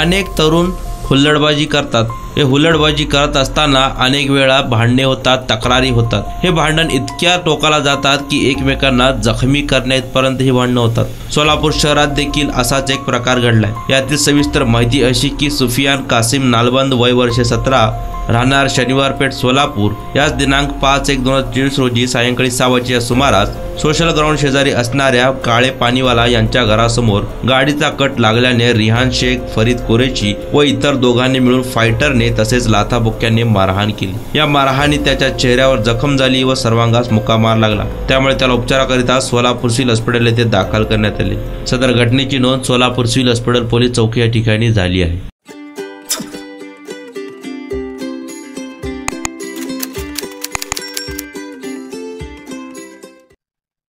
अनेक तरुण हुल्लडबाजी करतात। हे हुल्लडबाजी करत असताना अनेक वेळा भांडणे होतात, तक्रारी होतात। हे भांडण इतक्या टोकाला जातात की एकमेकांना जखमी करण्यापर्यंत ही भांडणं होतात। सोलापूर शहरात देखील असाच एक प्रकार घडलाय। यातील सविस्तर माहिती अशी की सुफियान कासिम नालबंद, वय वर्ष 17, राहणार शनिवारपेठ सोलापूर, याच दिनांक 5/1/2023 रोजी सायंकाळी 6 वाजेच्या सुमारास सोशल ग्राउंड शेजारी असणाऱ्या काळे पाणीवाला यांच्या घरासमोर गाडीचा कट लागल्याने रिहान शेख, फरीद कुरेशी व इतर दोघांनी मिळून फायटरने तसेच लाथाबुक्क्याने मारहाण केली। या मारहाणीत त्याच्या चेहऱ्यावर जखम झाली व सर्वांगास मुका मार लागला। त्यामुळे त्याला उपचाराकरिता सोलापूर सिव्हिल हॉस्पिटल येथे दाखल करण्यात आले। सदर घटनेची नोंद सोलापूर सिव्हिल हॉस्पिटल पोलीस चौकी या ठिकाणी झाली आहे।